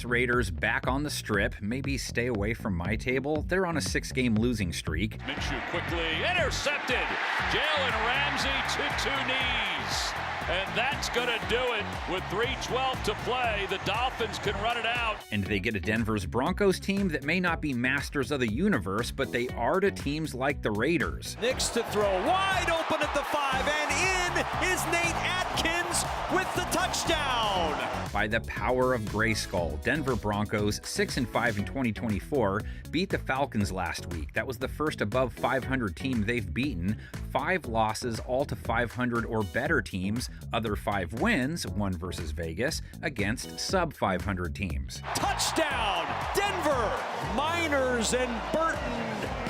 Vegas Raiders back on the strip. Maybe stay away from my table. They're on a 6-game losing streak. Minshew quickly intercepted. Jalen Ramsey to 2 knees. And that's going to do it with 3:12 to play. The Dolphins can run it out. And they get a Denver's Broncos team that may not be masters of the universe, but they are to teams like the Raiders. Nix to throw, wide open at the 5, and in is Nate Atkins with the touchdown. By the power of Grayskull, Denver Broncos, 6-5 in 2024, beat the Falcons last week. That was the first above 500 team they've beaten. 5 losses, all to 500 or better teams. Other 5 wins, one versus Vegas, against sub-500 teams. Touchdown, Denver! Miners and Burton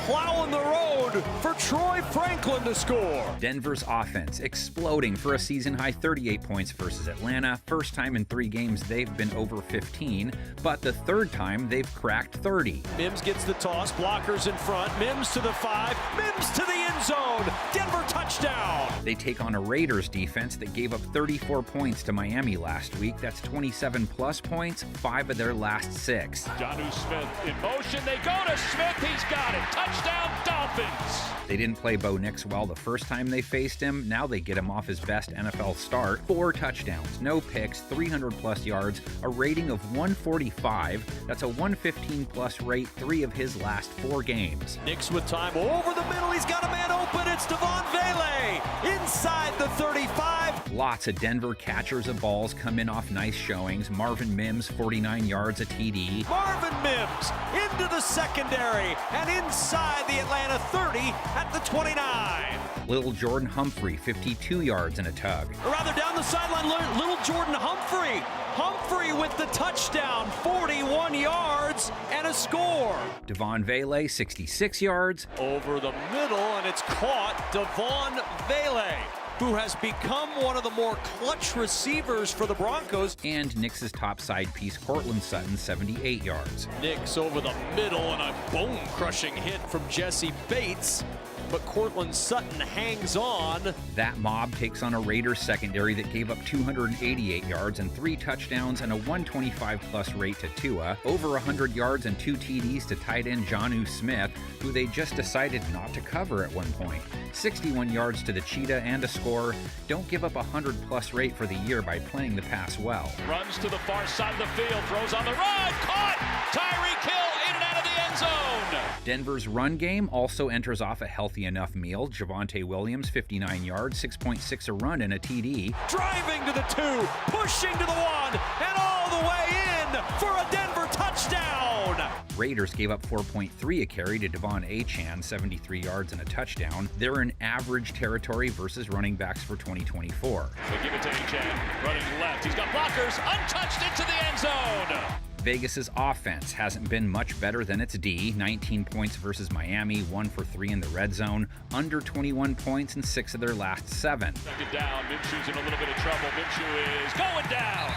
plowing the road for Troy Franklin to score. Denver's offense exploding for a season-high 38 points versus Atlanta. First time in 3 games they've been over 15, but the third time they've cracked 30. Mims gets the toss, blockers in front, Mims to the 5, Mims to the end zone, Denver touchdown. They take on a Raiders defense that gave up 34 points to Miami last week. That's 27 plus points, 5 of their last 6. Jonnu Smith in motion. They go to Smith. He's got it. Touchdown, Dolphins. They didn't play Bo Nix well the first time they faced him. Now they get him off his best NFL start. 4 touchdowns, no picks, 300 plus yards, a rating of 145. That's a 115 plus rate 3 of his last 4 games. Nix with time over the middle. He's got a man open. It's Devon Vele inside the 35. Lots of Denver catchers of balls come in off nice showings. Marvin Mims, 49 yards, a TD. Marvin Mims into the secondary and inside the Atlanta 30 at the 29. Little Jordan Humphrey, 52 yards and a tug. Or rather down the sideline, little Jordan Humphrey. Humphrey with the touchdown, 41 yards and a score. Devon Vele, 66 yards. Over the middle, and it's caught. Devon Vele, who has become one of the more clutch receivers for the Broncos. And Nix's top side piece, Cortland Sutton, 78 yards. Nix over the middle and a bone-crushing hit from Jesse Bates. But Cortland Sutton hangs on. That mob takes on a Raiders secondary that gave up 288 yards and 3 touchdowns and a 125 plus rate to Tua, over 100 yards and 2 TDs to tight end Jonnu Smith, who they just decided not to cover at one point. 61 yards to the Cheetah and a score. Don't give up a 100 plus rate for the year by playing the pass well. Runs to the far side of the field, throws on the run, caught! Tyreek Hill in and out of the end zone! Denver's run game also enters off a healthy enough meal. Javonte Williams, 59 yards, 6.6 a run and a TD. Driving to the 2, pushing to the 1, and all the way in for a Denver touchdown! Raiders gave up 4.3 a carry to Devon Achane, 73 yards and a touchdown. They're in average territory versus running backs for 2024. They give it to Achane, running left. He's got blockers, untouched into the end zone! Vegas's offense hasn't been much better than its D. 19 points versus Miami, 1 for 3 in the red zone, under 21 points in 6 of their last 7. Second down, Minshew's in a little bit of trouble. Minshew is going down.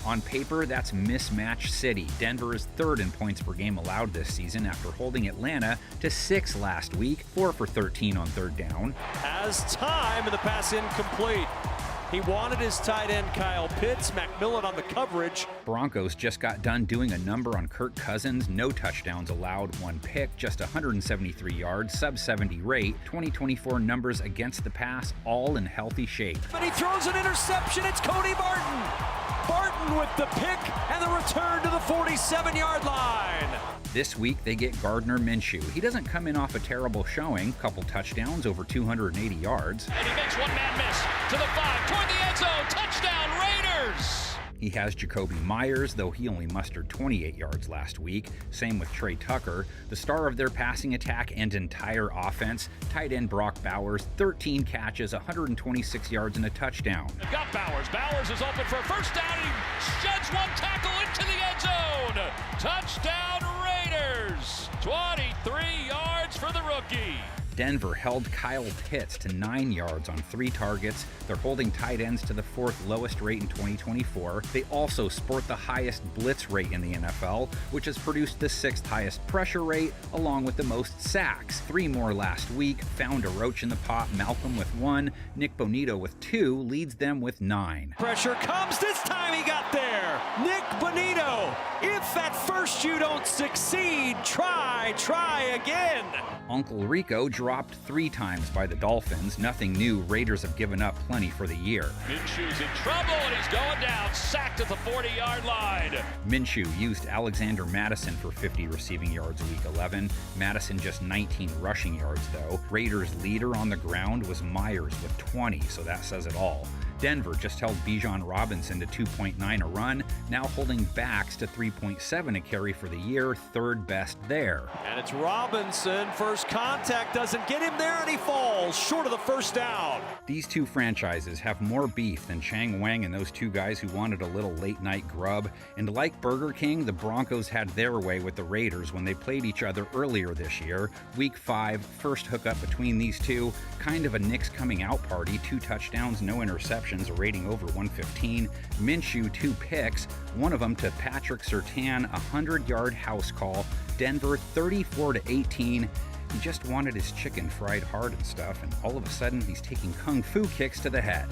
On paper, that's mismatch city. Denver is 3rd in points per game allowed this season after holding Atlanta to 6 last week, 4 for 13 on 3rd down. Has time, and the pass incomplete. He wanted his tight end Kyle Pitts, McMillan on the coverage. Broncos just got done doing a number on Kirk Cousins. No touchdowns allowed, 1 pick, just 173 yards, sub-70 rate. 2024 numbers against the pass, all in healthy shape. But he throws an interception. It's Cody Barton. Barton with the pick and the return to the 47-yard line. This week, they get Gardner Minshew. He doesn't come in off a terrible showing. Couple touchdowns, over 280 yards. And he makes one man miss to the 5, toward the end zone. Touchdown, Raiders! He has Jacoby Myers, though he only mustered 28 yards last week. Same with Trey Tucker. The star of their passing attack and entire offense, tight end Brock Bowers, 13 catches, 126 yards and a touchdown. They've got Bowers. Bowers is open for a first down. He sheds one tackle into the end zone. Touchdown, Raiders! 23 yards for the rookie. Denver held Kyle Pitts to 9 yards on 3 targets. They're holding tight ends to the 4th lowest rate in 2024. They also sport the highest blitz rate in the NFL, which has produced the 6th highest pressure rate, along with the most sacks. 3 more last week. Found a roach in the pot. Malcolm with 1. Nick Bonito with 2. Leads them with 9. Pressure comes. This time he got there. Nick Bonito, if If at first you don't succeed, try again. Uncle Rico dropped 3 times by the Dolphins. Nothing new. Raiders have given up plenty for the year. Minshew's in trouble, and he's going down, sacked at the 40-yard line. Minshew used Alexander Madison for 50 receiving yards week 11. Madison just 19 rushing yards, though. Raiders' leader on the ground was Myers with 20, so that says it all. Denver just held Bijan Robinson to 2.9 a run, now holding backs to 3.7 a carry for the year, 3rd best there. And it's Robinson. First contact doesn't get him there, and he falls short of the first down. These two franchises have more beef than Chang Wang and those 2 guys who wanted a little late-night grub. And like Burger King, the Broncos had their way with the Raiders when they played each other earlier this year. Week 5, first hookup between these two, kind of a Knicks coming out party, 2 touchdowns, no interceptions, a rating over 115. Minshew 2 picks, one of them to Patrick Surtain, a 100-yard house call. Denver 34-18. He just wanted his chicken fried hard and stuff, and all of a sudden he's taking kung fu kicks to the head.